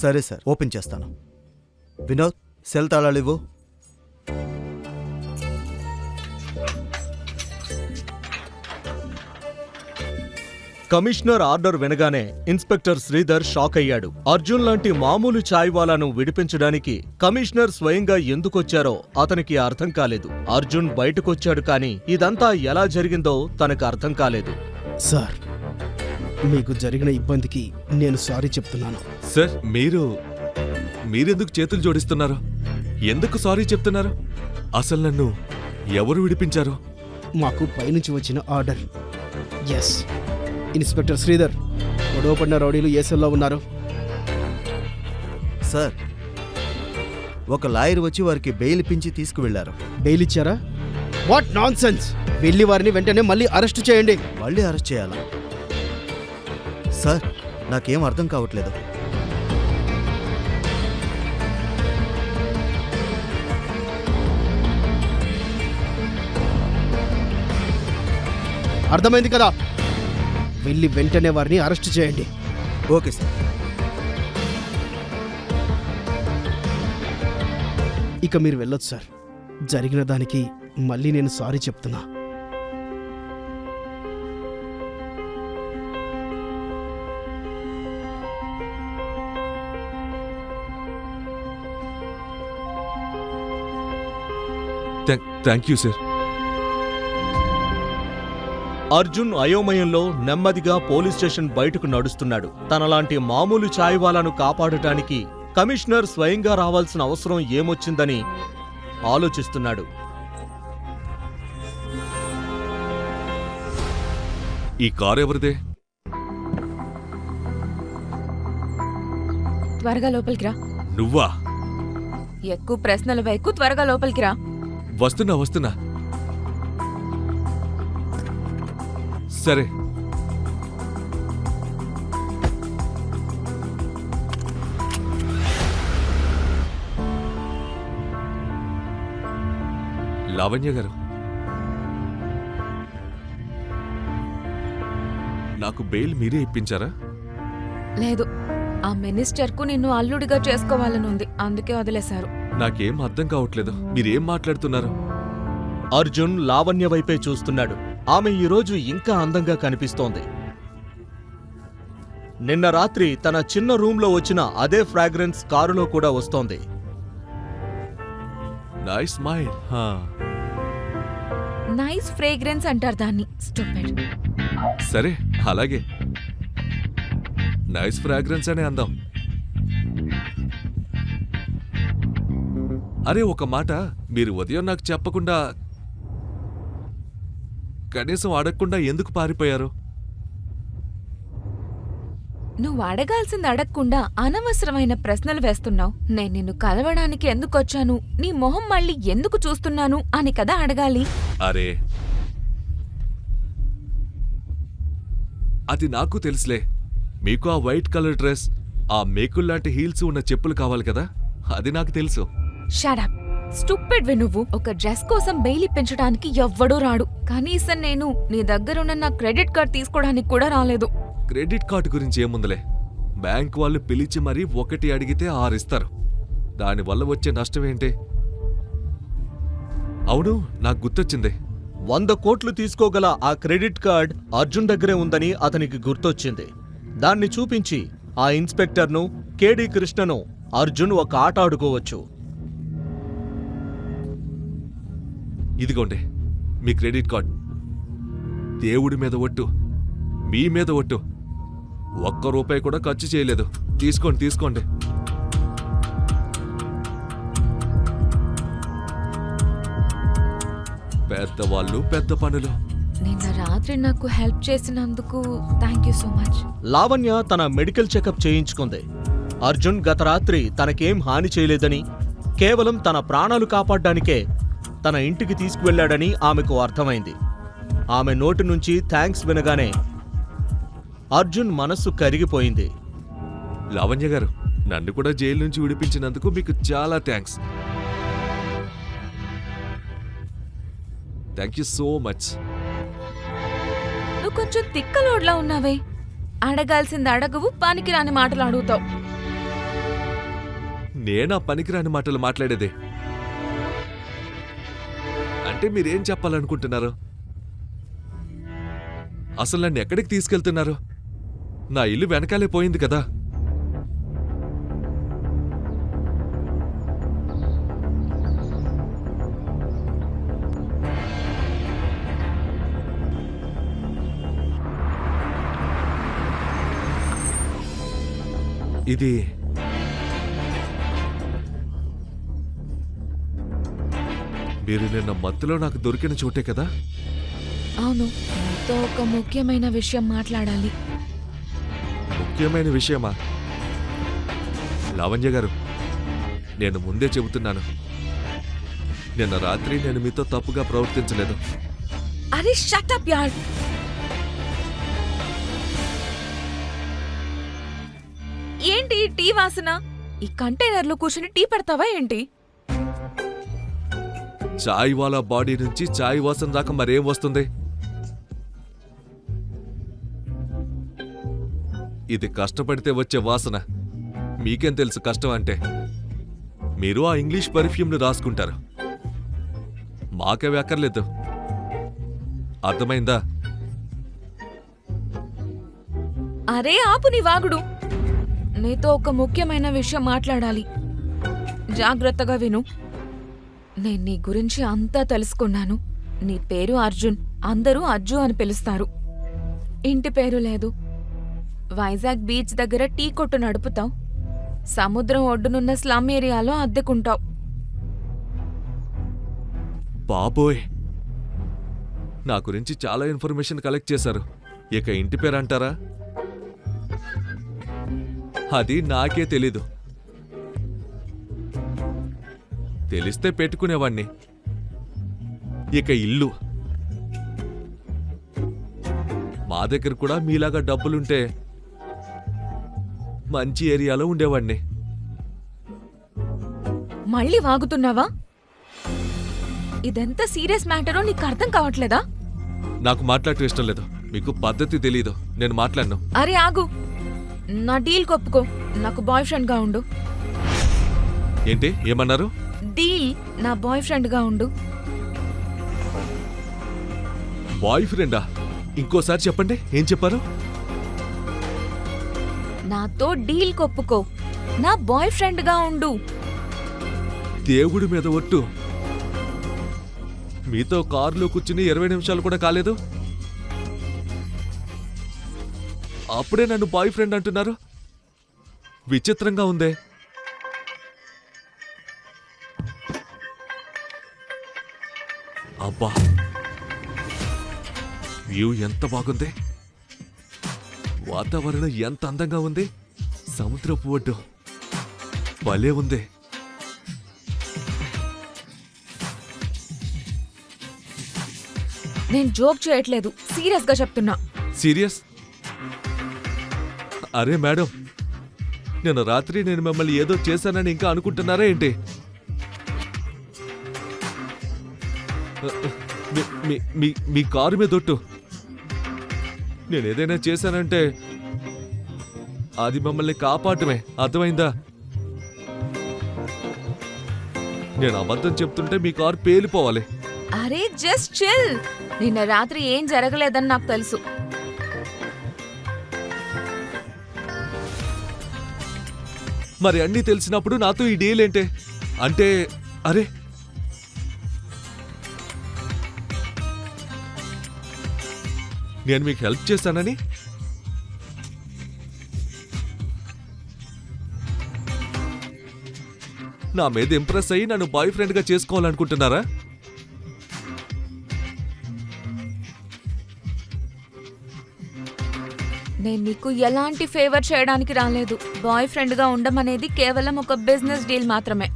సరే sir, open చేస్తాను. Vinod, cell తాళాలు ఇవ్వు. కమిషనర్ ఆర్డర్ వినగానే ఇన్స్పెక్టర్ శ్రీధర్ షాక్ అయ్యాడు. అర్జున్ లాంటి మామూలు చాయ్వాలాను విడిపించడానికి కమిషనర్ స్వయంగా ఎందుకొచ్చారో అతనికి అర్థం కాలేదు. అర్జున్ బయటకొచ్చాడు కానీ ఇదంతా ఎలా జరిగిందో తనకు అర్థం కాలేదు. సార్, మీకు జరిగిన ఇబ్బందికి నేను సారీ చెప్తున్నాను. సార్, మీరెందుకు చేతులు జోడిస్తున్నారు? ఎందుకు సారీ చెప్తున్నారు? అసలు నన్ను ఎవరు విడిపించారు? మాకు పైనుంచి వచ్చిన ఆర్డర్. ఎస్, ఇన్స్పెక్టర్ శ్రీధర్, గొడవ పడిన రౌడీలు ఏ సెల్లో ఉన్నారు? సార్, ఒక లాయర్ వచ్చి వారికి బెయిల్ ఇప్పించి తీసుకువెళ్లారు. బెయిల్ ఇచ్చారా? What non sense! వెళ్ళి వారిని వెంటనే మళ్ళీ అరెస్ట్ చేయండి. మళ్ళీ అరెస్ట్ చేయాలా? సార్, నాకేం అర్థం కావట్లేదు. అర్థమైంది కదా? వెళ్ళి వెంటనే వారిని అరెస్ట్ చేయండి. Okay sir. ఇక మీరు వెళ్ళొచ్చు సార్. జరిగిన దానికి మళ్ళీ నేను సారీ చెప్తున్నా. Thank you sir. అర్జున్ అయోమయంలో నెమ్మదిగా పోలీస్ స్టేషన్ బయటకు నడుస్తున్నాడు. తనలాంటి మామూలు చాయ్వాలాను కాపాడటానికి కమిషనర్ స్వయంగా రావాల్సిన అవసరం ఏమొచ్చిందని ఆలోచిస్తున్నాడు. ఈ కారు ఎవరిదే? త్వరగా లోపలికి రా. నువ్వా? ఎక్కువ ప్రశ్నలు వైకు, త్వరగా లోపలికి రా. వస్తున్నా. సరే. లావణ్య గారు, నాకు బెయిల్ మీరే ఇప్పించారా? లేదు, ఆ మినిస్టర్కు నిన్ను అల్లుడిగా చేసుకోవాలనుంది, అందుకే వదిలేశారు. నాకేం అర్థం కావట్లేదు. మీరేం మాట్లాడుతున్నారు? అర్జున్ లావణ్య వైపే చూస్తున్నాడు. ఆమె ఈరోజు ఇంకా అందంగా కనిపిస్తోంది. నిన్న రాత్రి తన చిన్న రూంలో వచ్చిన అదే ఫ్రాగ్రెన్స్ కారులో కూడా వస్తోంది. Nice smile. నైస్ ఫ్రేగ్రెన్స్ అంటారు దాన్ని. స్టూపిడ్. సరే, అలాగే. నైస్ ఫ్రాగ్రెన్స్ అనే అందాం. అరే, ఒక మాట, మీరు ఉదయం నాకు చెప్పకుండా, కనీసం అడగకుండా ఎందుకు పారిపోయారు? నువ్వు అడగాల్సింది అడగకుండా అనవసరమైన ప్రశ్నలు వేస్తున్నావు. నేను నిన్ను కలవడానికి ఎందుకొచ్చాను, నీ మొహం మళ్ళీ ఎందుకు చూస్తున్నాను అని కదా అడగాలి. అరే, అది నాకు తెలుసులే. మీకు ఆ వైట్ కలర్ డ్రెస్, ఆ మేకుల్లాంటి హీల్స్ ఉన్న చెప్పులు కావాలి కదా, అది నాకు తెలుసు. షడప్. స్టూపిడ్ వి నువ్వు. ఒక డ్రెస్ కోసం బెయిల్ ఇప్పించడానికి ఎవ్వడూ రాడు. కనీసం నేను నీ దగ్గరున్న నా క్రెడిట్ కార్డ్ తీసుకోవడానికి కూడా రాలేదు. క్రెడిట్ కార్డు గురించి ఏముందిలే. బ్యాంక్ వాళ్ళు పిలిచి మరీ 1 అడిగితే 6 ఇస్తారు. దానివల్ల వచ్చే నష్టమేంటి? అవును, నాకు గుర్తొచ్చింది. 100 కోట్లు తీసుకోగల ఆ క్రెడిట్ కార్డ్ అర్జున్ దగ్గరే ఉందని అతనికి గుర్తొచ్చింది. దాన్ని చూపించి ఆ ఇన్స్పెక్టర్ను, కేడి కృష్ణను అర్జున్ ఒక ఆట ఆడుకోవచ్చు. ఇదిగోండి మీ క్రెడిట్ కార్డ్. దేవుడి మీద ఒట్టు, మీ మీద ఒట్టు, ₹1 కూడా ఖర్చు చేయలేదు. తీసుకోండి. పెద్దవాళ్ళు పెద్ద పనులు. నిన్న రాత్రి నాకు హెల్ప్ చేసినందుకు thank you so much. Lavanya తన మెడికల్ చెకప్ చేయించుకుంది. అర్జున్ గత రాత్రి తనకేం హాని చేయలేదని, కేవలం తన ప్రాణాలు కాపాడ్డానికే తన ఇంటికి తీసుకువెళ్లాడని ఆమెకు అర్థమైంది. ఆమె నోటి నుంచి థ్యాంక్స్ వినగానే అర్జున్ మనస్సు కరిగిపోయింది. లావణ్య గారు, నన్ను కూడా జైలు నుంచి విడిపించినందుకు మీకు చాలా thanks. Thank you so much. నువ్వు కొంచెం తిక్కలోడ్లా ఉన్నావే. అడగాల్సింది అడగవు, పనికిరాని మాటలు అడుగుతావు. నేనా పనికిరాని మాటలు మాట్లాడేది? అంటే మీరేం చెప్పాలనుకుంటున్నారు? అసలు నన్ను ఎక్కడికి తీసుకెళ్తున్నారు? నా ఇల్లు వెనకాలే పోయింది కదా. ఇది మీరు నిన్న మత్తులో నాకు దొరికిన చోటే కదా? అవును, నీతో ఒక ముఖ్యమైన విషయం మాట్లాడాలి. ముఖ్యమైన విషయమా? లావణ్య గారు, నేను ముందే చెబుతున్నాను, నిన్న రాత్రి నేను మీతో తప్పుగా ప్రవర్తించలేదు. అరే షట్ అప్ యార్. ఏంటి ఈ టీ వాసన? ఈ కంటైనర్లో కూర్చుని టీ పెడతావా ఏంటి? చాయ్ వాలా బాడీ నుంచి చాయ్ వాసన దాకా మరేం వస్తుంది? ఇది కష్టపడితే వచ్చే వాసన. మీకేం తెలుసు కష్టం అంటే? మీరు ఆ ఇంగ్లీష్ పర్ఫ్యూమ్ని రాసుకుంటారు, మాకేవి అక్కర్లేదు. అర్థమైందా? అరే ఆపు నీ వాగుడు. నీతో ఒక ముఖ్యమైన విషయం మాట్లాడాలి. జాగ్రత్తగా విను. నేను నీ గురించి అంతా తెలుసుకున్నాను. నీ పేరు అర్జున్. అందరూ అజ్జు అని పిలుస్తారు. ఇంటి పేరు లేదు. వైజాగ్ బీచ్ దగ్గర టీ కొట్టు నడుపుతావు. సముద్రం ఒడ్డునున్న స్లమ్ ఏరియాలో అద్దెకుంటావు. బాబోయ్, నా గురించి చాలా ఇన్ఫర్మేషన్ కలెక్ట్ చేశారు. ఇక ఇంటి పేరు అంటారా? అది నాకే తెలీదు. తెలిస్తే పెట్టుకునేవాణ్ణి. ఇక ఇల్లు. మా దగ్గర కూడా మీలాగా డబ్బులుంటే మంచి ఏరియాలో ఉండేవాణ్ణి. మళ్ళీ వాగుతున్నావా? ఇదెంత సీరియస్ మ్యాటరో నీకు అర్థం కావట్లేదా? నాకు మాట్లాడటం ఇష్టం లేదు. మీకు పద్ధతి తెలీదు. నేను మాట్లాడను. అరే ఆగు. నా డీల్ కొప్పుకో. నాకు బాయ్ ఫ్రెండ్ గా ఉండు. ఏంటి ఏమన్నారు? డీల్. నా బాయ్ ఫ్రెండ్ గా ఉండు. బాయ్ ఫ్రెండా? ఇంకోసారి చెప్పండి, ఏం చెప్పారు? నాతో డీల్ కొప్పుకో. నా బాయ్ ఫ్రెండ్ గా ఉండు. దేవుడి మీద ఒట్టు. మీతో కారులో కూర్చుని 20 నిమిషాలు కూడా కాలేదు, అప్పుడే నన్ను బాయ్ ఫ్రెండ్ అంటున్నారు. విచిత్రంగా ఉందే. అబ్బా, వ్యూ ఎంత బాగుంది. వాతావరణం ఎంత అందంగా ఉంది. సముద్రపు ఒడ్డు భలే ఉంది. నేను జోక్ చేయట్లేదు, సీరియస్ గా చెప్తున్నా. సీరియస్? అరే మేడం, నిన్న రాత్రి నేను మిమ్మల్ని ఏదో చేశానని ఇంకా అనుకుంటున్నారా ఏంటి? మీ కారు మీద ఒట్టు. నేను ఏదైనా చేశానంటే అది మిమ్మల్ని కాపాడటమే. అర్థమైందా? నేను అబద్ధం చెప్తుంటే మీ కారు పేలిపోవాలి. అరే జస్ట్ చిల్. నిన్న రాత్రి ఏం జరగలేదని నాకు తెలుసు. మరి అన్నీ తెలిసినప్పుడు నాతో ఈ డీల్ ఏంటే? అంటే అరే, నేను మీకు హెల్ప్ చేశానని? నా మీద ఇంప్రెస్ అయ్యి నన్ను బాయ్ ఫ్రెండ్గా చేసుకోవాలనుకుంటున్నారా? నేను నీకు ఎలాంటి ఫేవర్ చేయడానికి రాలేదు. బాయ్ ఫ్రెండ్ గా ఉండమనేది కేవలం ఒక బిజినెస్ డీల్ మాత్రమే.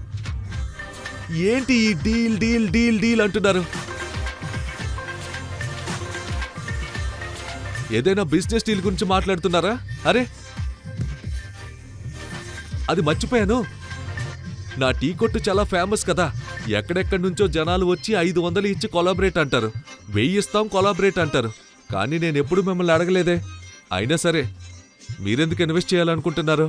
ఏంటి ఈ డీల్ డీల్ డీల్ డీల్ అంటున్నారు? ఏదైనా బిజినెస్ డీల్ గురించి మాట్లాడుతున్నారా? అరే, అది మర్చిపోయాను. నా టీ కొట్టు చాలా ఫేమస్ కదా. ఎక్కడెక్కడి నుంచో జనాలు వచ్చి 500 ఇచ్చి కొలాబరేట్ అంటారు, 1000 ఇస్తాం కొలాబరేట్ అంటారు. కానీ నేను ఎప్పుడు మిమ్మల్ని అడగలేదే. అయినా సరే మీరెందుకు ఇన్వెస్ట్ చేయాలనుకుంటున్నారు?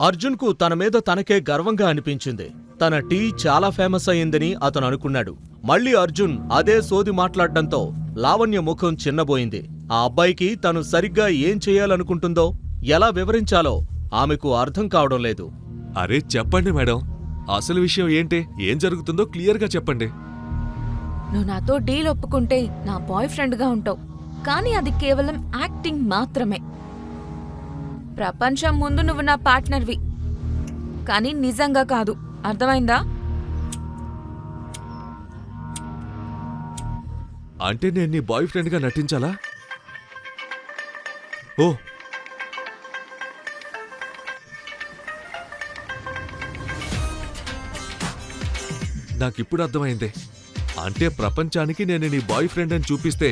అర్జున్కు తన మీద తనకే గర్వంగా అనిపించింది. తన టీ చాలా ఫేమస్ అయిందని అతను అనుకున్నాడు. మళ్ళీ అర్జున్ అదే సోది మాట్లాడడంతో లావణ్య ముఖం చిన్నబోయింది. ఆ అబ్బాయికి తను సరిగ్గా ఏం చేయాలనుకుంటుందో, ఎలా వివరించాలో ఆమెకు అర్థం కావడం లేదు. అరే చెప్పండి మేడం, అసలు విషయం ఏంటి, ఏం జరుగుతుందో క్లియర్గా చెప్పండి. నువ్వు నాతో డీల్ ఒప్పుకుంటే నా బాయ్ ఫ్రెండ్గా ఉంటావు, కానీ అది కేవలం యాక్టింగ్ మాత్రమే. ప్రపంచం ముందు నువ్వు నా పార్ట్నర్వి, కానీ నిజంగా కాదు. అర్థమైందా? అంటే నేను నీ బాయ్ ఫ్రెండ్గా నటించాలా? ఓ, నాకిప్పుడు అర్థమైంది. అంటే ప్రపంచానికి నేను నీ బాయ్ ఫ్రెండ్ అని చూపిస్తే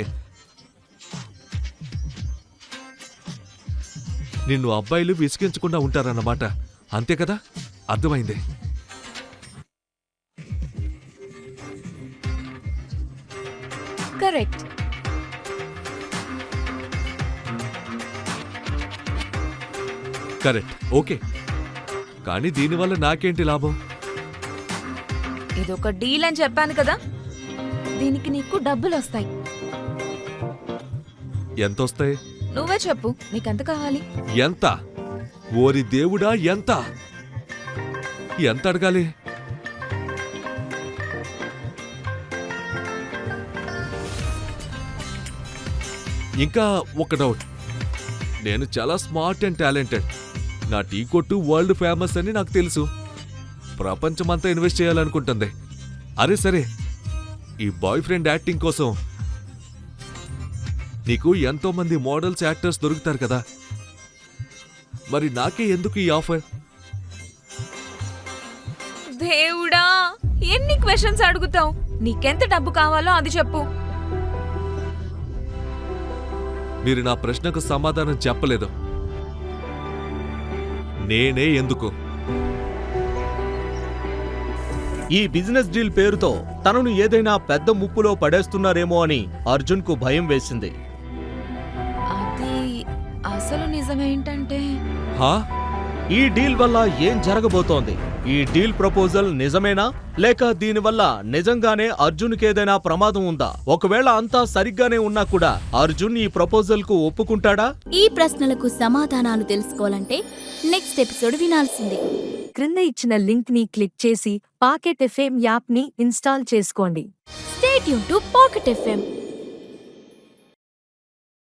నిన్ను అబ్బాయిలు విసిగించకుండా ఉంటారన్నమాట, అంతే కదా? అర్థమైంది. కరెక్ట్. Correct, okay. కానీ దీనివల్ల నాకేంటి లాభం? ఇదొక డీల్ అని చెప్పాను కదా, దీనికి నీకు డబ్బులు వస్తాయి. ఎంతొస్తాయి? నువ్వే చెప్పు, నీకెంత కావాలి? ఎంత? ఓరి దేవుడా, ఎంత? ఎంత అడగాలి? ఇంకా ఒక డౌట్. నేను చాలా స్మార్ట్ అండ్ టాలెంటెడ్. నా టీ కొట్టు వరల్డ్ ఫేమస్ అని నాకు తెలుసు. ప్రపంచమంతా ఇన్వెస్ట్ చేయాలనుకుంటుంది. అరే సరే, ఈ బాయ్ ఫ్రెండ్ యాక్టింగ్ కోసం నీకు ఎంతో మంది మోడల్స్, యాక్టర్స్ దొరుకుతారు కదా, మరి నాకే ఎందుకు ఈ ఆఫర్? దేవుడా, ఎన్ని క్వశ్చన్స్ అడుగుతావు? నీకెంత డబ్బు కావాలో అది చెప్పు. మీరు నా ప్రశ్నకు సమాధానం చెప్పలేదు. నేనే ఎందుకు? ఈ బిజినెస్ డీల్ పేరుతో తనను ఏదైనా పెద్ద ముప్పులో పడేస్తున్నారేమో అని అర్జున్కు భయం వేసింది. అది అసలు నిజమేంటంటే, హా? ఈ డీల్ వల్ల ఏం జరగబోతోంది? ఈ డీల్ ప్రపోజల్ నిజమేనా, లేక దీనివల్ల నిజంగానే అర్జున్కేదైనా ప్రమాదం ఉందా? ఒకవేళ అంతా సరిగ్గానే ఉన్నా కూడా అర్జున్ ఈ ప్రపోజల్ కు ఒప్పుకుంటాడా? ఈ ప్రశ్నలకు సమాధానాలు తెలుసుకోవాలంటే నెక్స్ట్ ఎపిసోడ్ వినాల్సిందే. క్రింద ఇచ్చిన లింక్ ని క్లిక్ చేసి పాకెట్ ఎఫ్ఎం యాప్ ని ఇన్స్టాల్ చేసుకోండి. Stay tune to pocket FM.